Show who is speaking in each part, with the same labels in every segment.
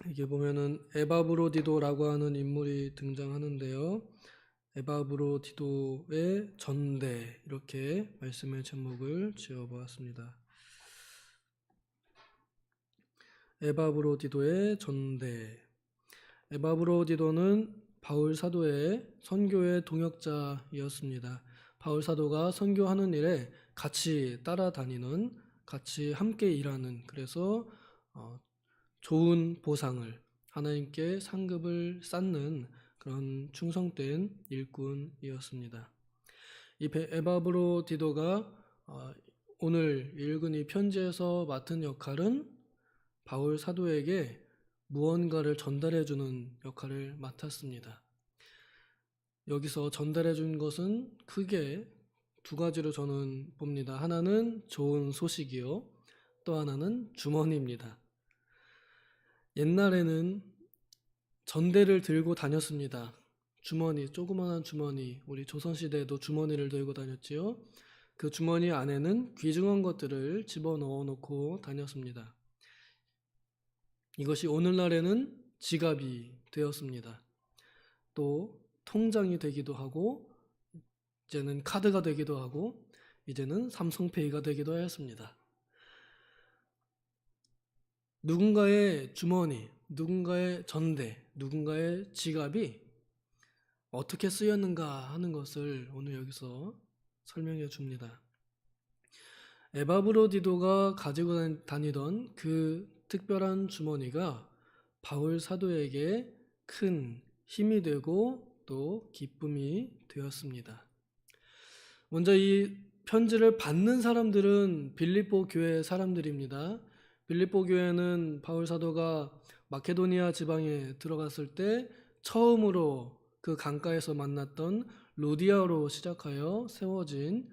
Speaker 1: 이게 보면은 에바브로디도라고 하는 인물이 등장하는데요. 에바브로디도의 전대, 이렇게 말씀의 제목을 지어보았습니다. 에바브로디도의 전대. 에바브로디도는 바울 사도의 선교의 동역자이었습니다. 바울 사도가 선교하는 일에 같이 따라다니는, 같이 함께 일하는, 그래서 좋은 보상을, 하나님께 상급을 쌓는 그런 충성된 일꾼이었습니다. 이 에바브로디도가 오늘 읽은 이 편지에서 맡은 역할은 바울 사도에게 무언가를 전달해 주는 역할을 맡았습니다. 여기서 전달해 준 것은 크게 두 가지로 저는 봅니다. 하나는 좋은 소식이요, 또 하나는 주머니입니다. 옛날에는 전대를 들고 다녔습니다. 주머니, 조그마한 주머니, 우리 조선시대에도 주머니를 들고 다녔지요. 그 주머니 안에는 귀중한 것들을 집어넣어 놓고 다녔습니다. 이것이 오늘날에는 지갑이 되었습니다. 또 통장이 되기도 하고, 이제는 카드가 되기도 하고, 이제는 삼성페이가 되기도 하였습니다. 누군가의 주머니, 누군가의 전대, 누군가의 지갑이 어떻게 쓰였는가 하는 것을 오늘 여기서 설명해 줍니다. 에바브로디도가 가지고 다니던 그 특별한 주머니가 바울 사도에게 큰 힘이 되고 또 기쁨이 되었습니다. 먼저 이 편지를 받는 사람들은 빌립보 교회 사람들입니다. 빌립보 교회는 바울 사도가 마케도니아 지방에 들어갔을 때 처음으로 그 강가에서 만났던 루디아로 시작하여 세워진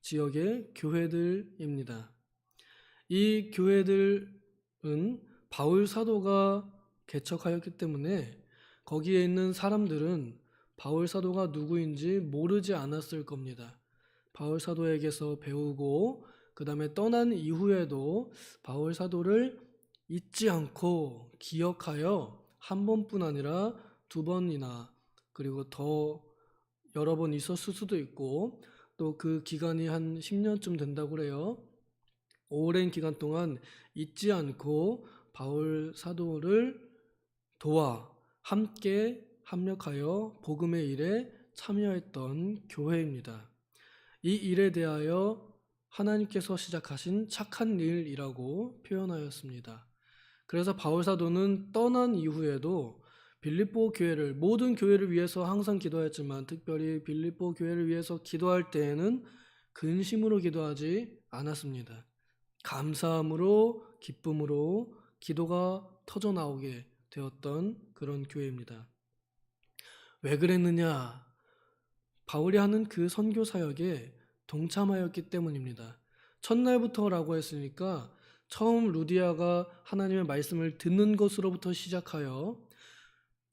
Speaker 1: 지역의 교회들입니다. 이 교회들은 바울 사도가 개척하였기 때문에 거기에 있는 사람들은 바울 사도가 누구인지 모르지 않았을 겁니다. 바울 사도에게서 배우고 그 다음에 떠난 이후에도 바울 사도를 잊지 않고 기억하여 한 번뿐 아니라 두 번이나, 그리고 더 여러 번 있었을 수도 있고, 또 그 기간이 한 10년쯤 된다고 그래요. 오랜 기간 동안 잊지 않고 바울 사도를 도와 함께 합력하여 복음의 일에 참여했던 교회입니다. 이 일에 대하여 하나님께서 시작하신 착한 일이라고 표현하였습니다. 그래서 바울 사도는 떠난 이후에도 빌립보 교회를, 모든 교회를 위해서 항상 기도했지만 특별히 빌립보 교회를 위해서 기도할 때에는 근심으로 기도하지 않았습니다. 감사함으로, 기쁨으로 기도가 터져 나오게 되었던 그런 교회입니다. 왜 그랬느냐? 바울이 하는 그 선교 사역에 동참하였기 때문입니다. 첫날부터라고 했으니까 처음 루디아가 하나님의 말씀을 듣는 것으로부터 시작하여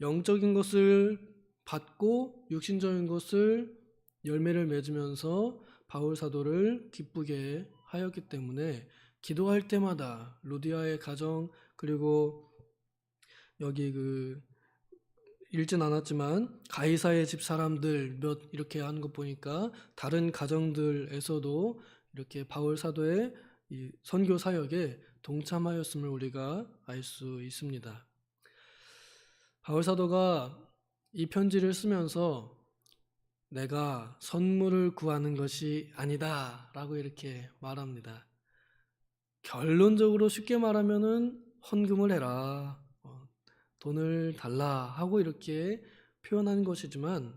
Speaker 1: 영적인 것을 받고 육신적인 것을 열매를 맺으면서 바울 사도를 기쁘게 하였기 때문에 기도할 때마다 루디아의 가정, 그리고 여기 읽진 않았지만 가이사의 집 사람들 몇 이렇게 하는 것 보니까 다른 가정들에서도 이렇게 바울 사도의 이 선교 사역에 동참하였음을 우리가 알 수 있습니다. 바울 사도가 이 편지를 쓰면서 내가 선물을 구하는 것이 아니다 라고 이렇게 말합니다. 결론적으로 쉽게 말하면은 헌금을 해라, 돈을 달라 하고 이렇게 표현하는 것이지만,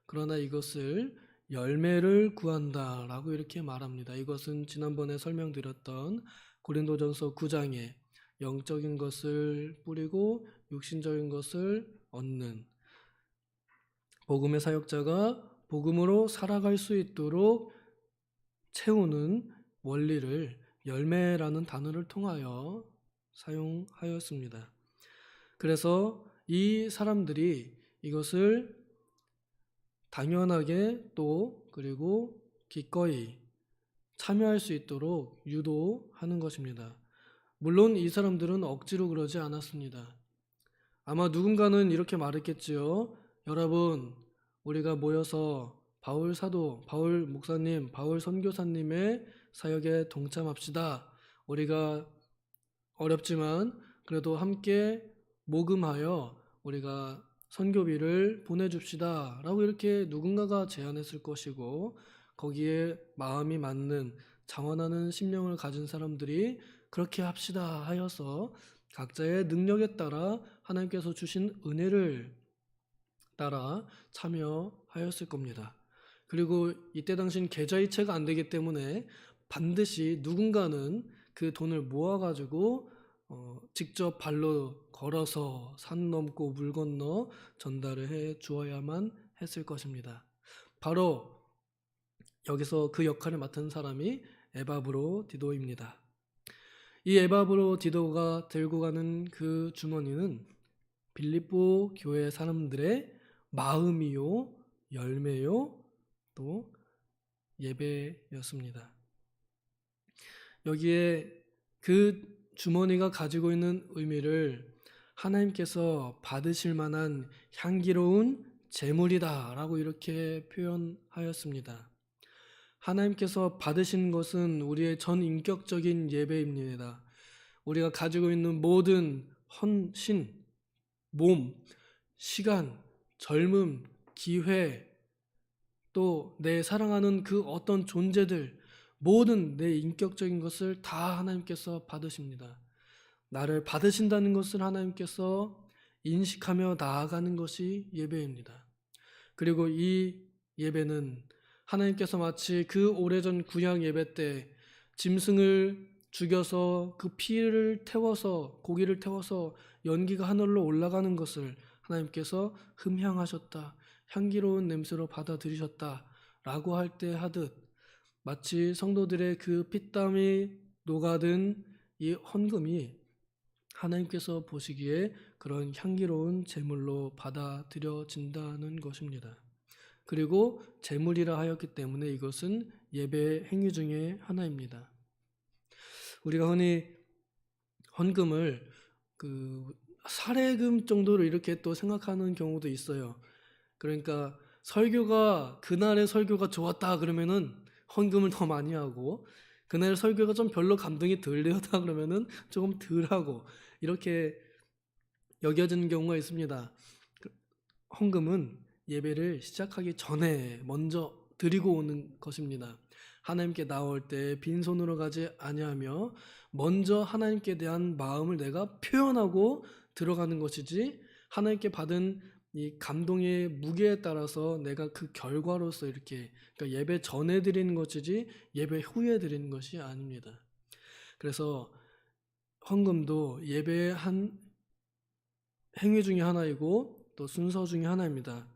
Speaker 1: 그러나 이것을 열매를 구한다 라고 이렇게 말합니다. 이것은 지난번에 설명드렸던 고린도전서 9장에 영적인 것을 뿌리고 육신적인 것을 얻는, 복음의 사역자가 복음으로 살아갈 수 있도록 채우는 원리를 열매라는 단어를 통하여 사용하였습니다. 그래서 이 사람들이 이것을 당연하게 또 그리고 기꺼이 참여할 수 있도록 유도하는 것입니다. 물론 이 사람들은 억지로 그러지 않았습니다. 아마 누군가는 이렇게 말했겠지요. 여러분, 우리가 모여서 바울 사도, 바울 목사님, 바울 선교사님의 사역에 동참합시다. 우리가 어렵지만 그래도 함께 모금하여 우리가 선교비를 보내줍시다 라고 이렇게 누군가가 제안했을 것이고, 거기에 마음이 맞는 자원하는 심령을 가진 사람들이 그렇게 합시다 하여서 각자의 능력에 따라 하나님께서 주신 은혜를 따라 참여하였을 겁니다. 그리고 이때 당시는 계좌이체가 안 되기 때문에 반드시 누군가는 그 돈을 모아가지고 직접 발로 걸어서 산 넘고 물 건너 전달을 해 주어야만 했을 것입니다. 바로 여기서 그 역할을 맡은 사람이 에바브로디도입니다. 이 에바브로디도가 들고 가는 그 주머니는 빌립보 교회 사람들의 마음이요, 열매요, 또 예배였습니다. 여기에 그 주머니가 가지고 있는 의미를 하나님께서 받으실 만한 향기로운 제물이다 라고 이렇게 표현하였습니다. 하나님께서 받으신 것은 우리의 전인격적인 예배입니다. 우리가 가지고 있는 모든 헌신, 몸, 시간, 젊음, 기회, 또 내 사랑하는 그 어떤 존재들, 모든 내 인격적인 것을 다 하나님께서 받으십니다. 나를 받으신다는 것을 하나님께서 인식하며 나아가는 것이 예배입니다. 그리고 이 예배는 하나님께서 마치 그 오래전 구약 예배 때 짐승을 죽여서 그 피를 태워서, 고기를 태워서 연기가 하늘로 올라가는 것을 하나님께서 흠향하셨다, 향기로운 냄새로 받아들이셨다 라고 할 때 하듯, 마치 성도들의 그 피땀이 녹아든 이 헌금이 하나님께서 보시기에 그런 향기로운 제물로 받아들여진다는 것입니다. 그리고 제물이라 하였기 때문에 이것은 예배 행위 중에 하나입니다. 우리가 흔히 헌금을 사례금 정도로 이렇게 또 생각하는 경우도 있어요. 그러니까 설교가, 그날의 설교가 좋았다 그러면은 헌금을 더 많이 하고, 그날 설교가 좀 별로 감동이 덜 되었다 그러면은 조금 덜 하고, 이렇게 여겨지는 경우가 있습니다. 헌금은 예배를 시작하기 전에 먼저 드리고 오는 것입니다. 하나님께 나올 때 빈손으로 가지 아니하며 먼저 하나님께 대한 마음을 내가 표현하고 들어가는 것이지, 하나님께 받은 이 감동의 무게에 따라서 내가 그 결과로서 이렇게, 그러니까 예배 전에 드리는 것이지 예배 후에 드리는 것이 아닙니다. 그래서 헌금도 예배의 한 행위 중에 하나이고 또 순서 중에 하나입니다.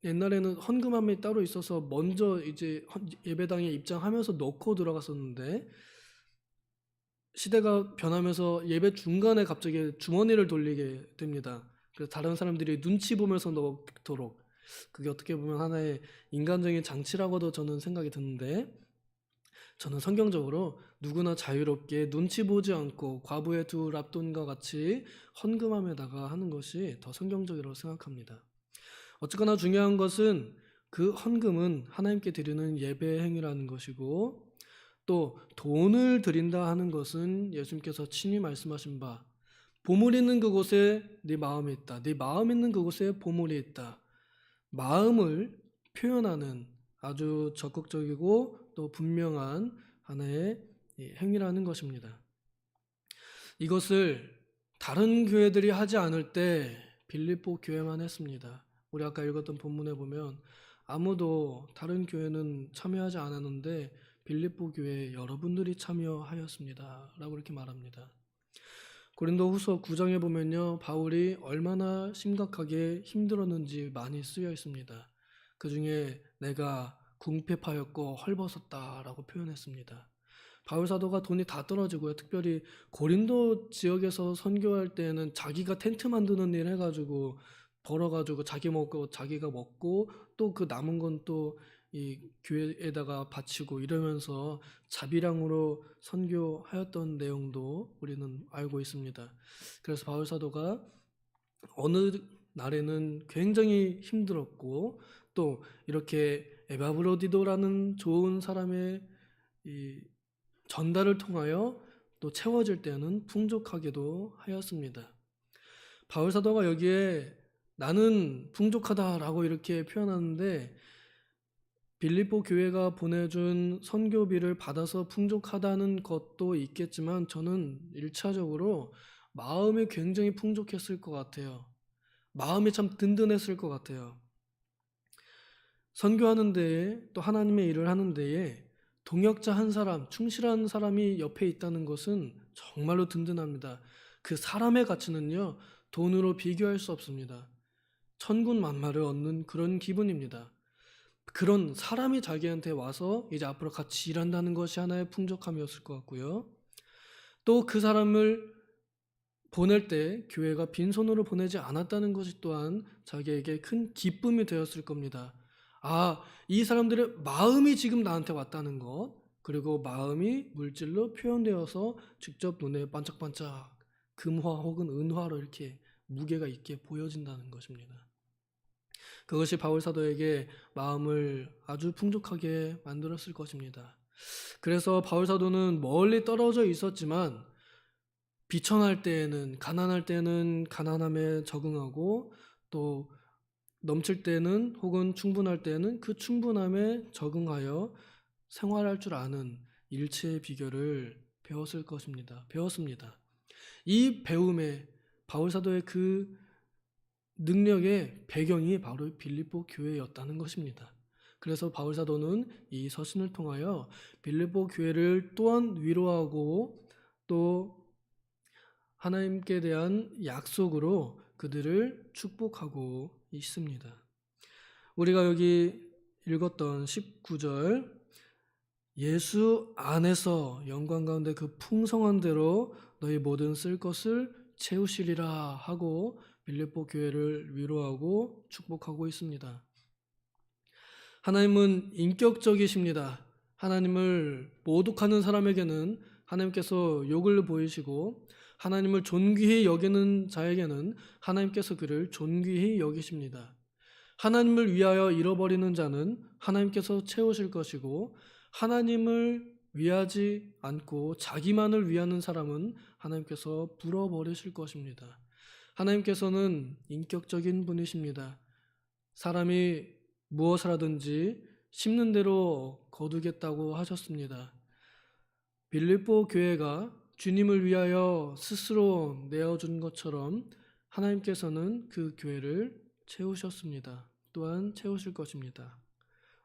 Speaker 1: 옛날에는 헌금함이 따로 있어서 먼저 이제 예배당에 입장하면서 넣고 들어갔었는데, 시대가 변하면서 예배 중간에 갑자기 주머니를 돌리게 됩니다. 그래서 다른 사람들이 눈치 보면서 넣도록, 그게 어떻게 보면 하나의 인간적인 장치라고도 저는 생각이 드는데, 저는 성경적으로 누구나 자유롭게 눈치 보지 않고 과부의 두 랍돈과 같이 헌금함에다가 하는 것이 더 성경적이라고 생각합니다. 어쨌거나 중요한 것은 그 헌금은 하나님께 드리는 예배 행위라는 것이고, 또 돈을 드린다 하는 것은 예수님께서 친히 말씀하신 바, 보물 있는 그곳에 네 마음이 있다, 네 마음 있는 그곳에 보물이 있다, 마음을 표현하는 아주 적극적이고 또 분명한 하나의 행위라는 것입니다. 이것을 다른 교회들이 하지 않을 때 빌립보 교회만 했습니다. 우리 아까 읽었던 본문에 보면 아무도 다른 교회는 참여하지 않았는데 빌립보 교회에 여러분들이 참여하였습니다 라고 이렇게 말합니다. 고린도후서 9장에 보면요, 바울이 얼마나 심각하게 힘들었는지 많이 쓰여 있습니다. 그 중에 내가 궁핍하였고 헐벗었다 라고 표현했습니다. 바울 사도가 돈이 다 떨어지고요, 특별히 고린도 지역에서 선교할 때는 자기가 텐트 만드는 일 해가지고 벌어가지고 자기가 먹고 또 그 남은 건 또 이 교회에다가 바치고 이러면서 자비량으로 선교하였던 내용도 우리는 알고 있습니다. 그래서 바울 사도가 어느 날에는 굉장히 힘들었고 또 이렇게 에바브로디도라는 좋은 사람의 이 전달을 통하여 또 채워질 때는 풍족하게도 하였습니다. 바울 사도가 여기에 나는 풍족하다라고 이렇게 표현하는데 빌립보 교회가 보내준 선교비를 받아서 풍족하다는 것도 있겠지만 저는 1차적으로 마음이 굉장히 풍족했을 것 같아요. 마음이 참 든든했을 것 같아요. 선교하는 데에 또 하나님의 일을 하는 데에 동역자 한 사람, 충실한 사람이 옆에 있다는 것은 정말로 든든합니다. 그 사람의 가치는요, 돈으로 비교할 수 없습니다. 천군만마를 얻는 그런 기분입니다. 그런 사람이 자기한테 와서 이제 앞으로 같이 일한다는 것이 하나의 풍족함이었을 것 같고요. 또 그 사람을 보낼 때 교회가 빈손으로 보내지 않았다는 것이 또한 자기에게 큰 기쁨이 되었을 겁니다. 아, 이 사람들의 마음이 지금 나한테 왔다는 것, 그리고 마음이 물질로 표현되어서 직접 눈에 반짝반짝 금화 혹은 은화로 이렇게 무게가 있게 보여진다는 것입니다. 그것이 바울 사도에게 마음을 아주 풍족하게 만들었을 것입니다. 그래서 바울 사도는 멀리 떨어져 있었지만 비천할 때에는, 가난할 때는 가난함에 적응하고 또 넘칠 때는 혹은 충분할 때는 그 충분함에 적응하여 생활할 줄 아는 일체의 비결을 배웠습니다. 이 배움에 바울 사도의 그 능력의 배경이 바로 빌립보 교회였다는 것입니다. 그래서 바울 사도는 이 서신을 통하여 빌립보 교회를 또한 위로하고 또 하나님께 대한 약속으로 그들을 축복하고 있습니다. 우리가 여기 읽었던 19절, 예수 안에서 영광 가운데 그 풍성한 대로 너희 모든 쓸 것을 채우시리라 하고 빌립보 교회를 위로하고 축복하고 있습니다. 하나님은 인격적이십니다. 하나님을 모독하는 사람에게는 하나님께서 욕을 보이시고 하나님을 존귀히 여기는 자에게는 하나님께서 그를 존귀히 여기십니다. 하나님을 위하여 잃어버리는 자는 하나님께서 채우실 것이고 하나님을 위하지 않고 자기만을 위하는 사람은 하나님께서 불어버리실 것입니다. 하나님께서는 인격적인 분이십니다. 사람이 무엇을 하든지 심는 대로 거두겠다고 하셨습니다. 빌립보 교회가 주님을 위하여 스스로 내어준 것처럼 하나님께서는 그 교회를 채우셨습니다. 또한 채우실 것입니다.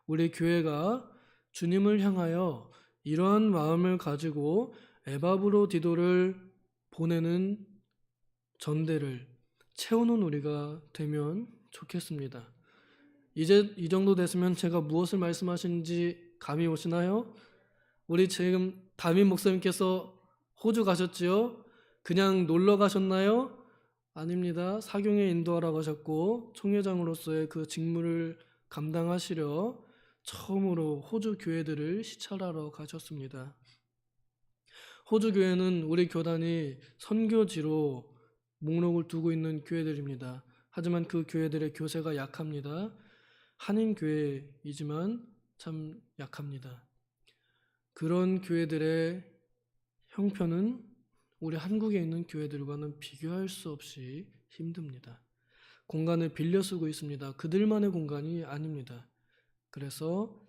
Speaker 1: 우리 교회가 주님을 향하여 이러한 마음을 가지고 에바브로디도를 보내는 전대를 채우는 우리가 되면 좋겠습니다. 이제 이 정도 됐으면 제가 무엇을 말씀하시는지 감이 오시나요? 우리 지금 담임 목사님께서 호주 가셨지요? 그냥 놀러 가셨나요? 아닙니다. 사경에 인도하러 가셨고 총회장으로서의 그 직무를 감당하시려 처음으로 호주 교회들을 시찰하러 가셨습니다. 호주 교회는 우리 교단이 선교지로 목록을 두고 있는 교회들입니다. 하지만 그 교회들의 교세가 약합니다. 한인 교회이지만 참 약합니다. 그런 교회들의 형편은 우리 한국에 있는 교회들과는 비교할 수 없이 힘듭니다. 공간을 빌려 쓰고 있습니다. 그들만의 공간이 아닙니다. 그래서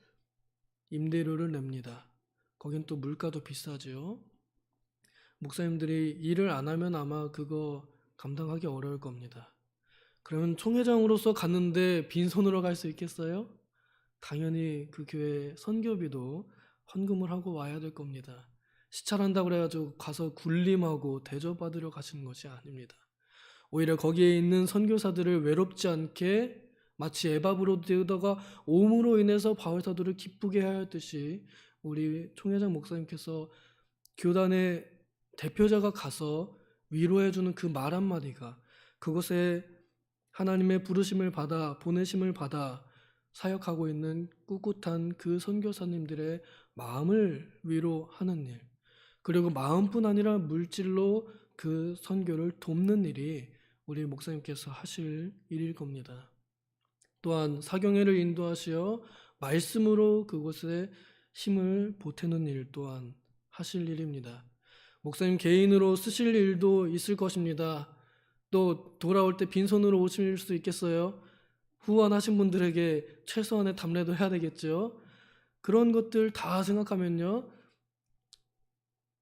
Speaker 1: 임대료를 냅니다. 거긴 또 물가도 비싸지요. 목사님들이 일을 안 하면 아마 그거 감당하기 어려울 겁니다. 그러면 총회장으로서 갔는데 빈손으로 갈 수 있겠어요? 당연히 그 교회 선교비도 헌금을 하고 와야 될 겁니다. 시찰한다고 그래가지고 가서 굴림하고 대접받으러 가시는 것이 아닙니다. 오히려 거기에 있는 선교사들을 외롭지 않게 마치 에바브로디도가 옴으로 인해서 바울 사도를 기쁘게 하였듯이 우리 총회장 목사님께서 교단의 대표자가 가서 위로해주는 그 말 한마디가 그곳에 하나님의 부르심을 받아 보내심을 받아 사역하고 있는 꿋꿋한 그 선교사님들의 마음을 위로하는 일, 그리고 마음뿐 아니라 물질로 그 선교를 돕는 일이 우리 목사님께서 하실 일일 겁니다. 또한 사경회를 인도하시어 말씀으로 그곳에 힘을 보태는 일 또한 하실 일입니다. 목사님 개인으로 쓰실 일도 있을 것입니다. 또 돌아올 때 빈손으로 오실 수 있겠어요? 후원하신 분들에게 최소한의 담례도 해야 되겠죠? 그런 것들 다 생각하면요,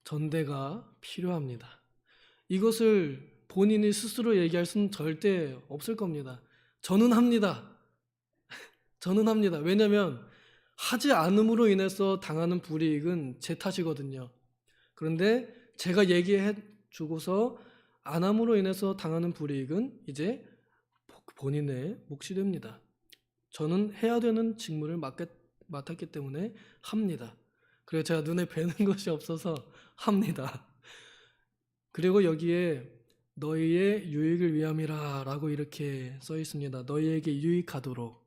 Speaker 1: 전대가 필요합니다. 이것을 본인이 스스로 얘기할 수는 절대 없을 겁니다. 저는 합니다. 저는 합니다. 왜냐하면 하지 않음으로 인해서 당하는 불이익은 제 탓이거든요. 그런데 제가 얘기해 주고서 안 함으로 인해서 당하는 불이익은 이제 본인의 몫이 됩니다. 저는 해야 되는 직무를 맡았기 때문에 합니다. 그래서 제가 눈에 뵈는 것이 없어서 합니다. 그리고 여기에 너희의 유익을 위함이라 라고 이렇게 써 있습니다. 너희에게 유익하도록.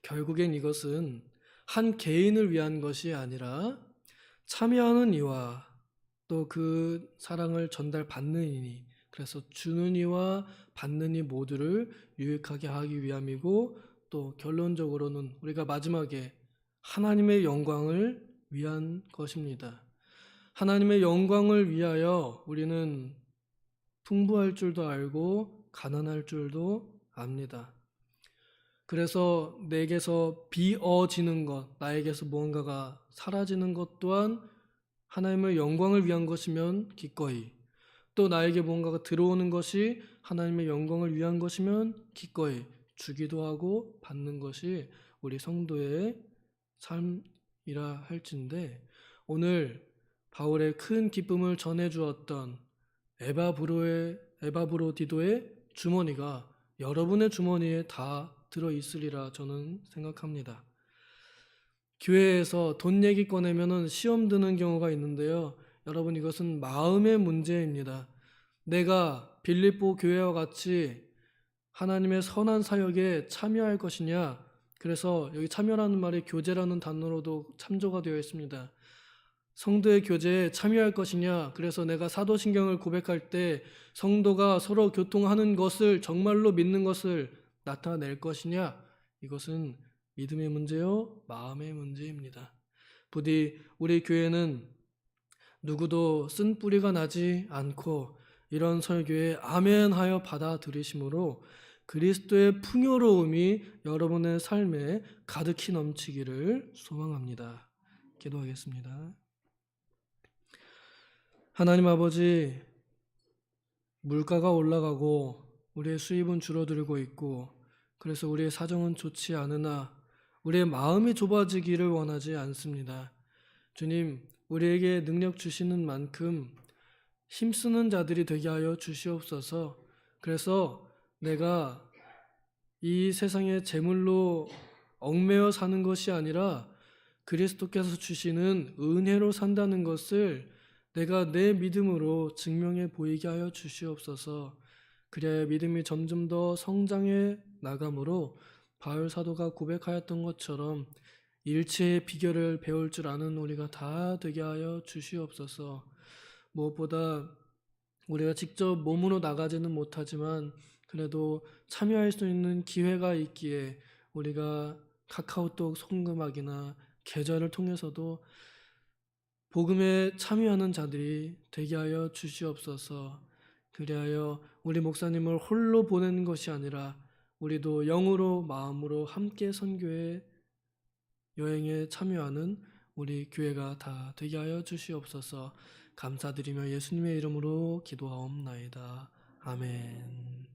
Speaker 1: 결국엔 이것은 한 개인을 위한 것이 아니라 참여하는 이와 또 그 사랑을 전달받는 이니, 그래서 주는 이와 받는 이 모두를 유익하게 하기 위함이고, 또 결론적으로는 우리가 마지막에 하나님의 영광을 위한 것입니다. 하나님의 영광을 위하여 우리는 풍부할 줄도 알고 가난할 줄도 압니다. 그래서 내게서 비어지는 것, 나에게서 무언가가 사라지는 것 또한 하나님의 영광을 위한 것이면 기꺼이, 또 나에게 무언가가 들어오는 것이 하나님의 영광을 위한 것이면 기꺼이 주기도 하고 받는 것이 우리 성도의 삶이라 할진데, 오늘 바울의 큰 기쁨을 전해 주었던 에바브로디도의 주머니가 여러분의 주머니에 다 들어 있으리라 저는 생각합니다. 교회에서 돈 얘기 꺼내면은 시험 드는 경우가 있는데요. 여러분, 이것은 마음의 문제입니다. 내가 빌립보 교회와 같이 하나님의 선한 사역에 참여할 것이냐. 그래서 여기 참여라는 말이 교제라는 단어로도 참조가 되어 있습니다. 성도의 교제에 참여할 것이냐. 그래서 내가 사도신경을 고백할 때 성도가 서로 교통하는 것을 정말로 믿는 것을 나타낼 것이냐. 이것은 믿음의 문제요, 마음의 문제입니다. 부디 우리 교회는 누구도 쓴 뿌리가 나지 않고 이런 설교에 아멘하여 받아들이심으로 그리스도의 풍요로움이 여러분의 삶에 가득히 넘치기를 소망합니다. 기도하겠습니다. 하나님 아버지, 물가가 올라가고 우리의 수입은 줄어들고 있고, 그래서 우리의 사정은 좋지 않으나 우리의 마음이 좁아지기를 원하지 않습니다. 주님, 우리에게 능력 주시는 만큼 힘쓰는 자들이 되게 하여 주시옵소서. 그래서 내가 이 세상의 재물로 얽매여 사는 것이 아니라 그리스도께서 주시는 은혜로 산다는 것을 내가 내 믿음으로 증명해 보이게 하여 주시옵소서. 그래야 믿음이 점점 더 성장해 나감으로 바울 사도가 고백하였던 것처럼 일체의 비결을 배울 줄 아는 우리가 다 되게 하여 주시옵소서. 무엇보다 우리가 직접 몸으로 나가지는 못하지만 그래도 참여할 수 있는 기회가 있기에 우리가 카카오톡 송금하기나 계좌를 통해서도 복음에 참여하는 자들이 되게 하여 주시옵소서. 그리하여 우리 목사님을 홀로 보내는 것이 아니라 우리도 영으로 마음으로 함께 선교의 여행에 참여하는 우리 교회가 다 되게 하여 주시옵소서. 감사드리며 예수님의 이름으로 기도하옵나이다. 아멘.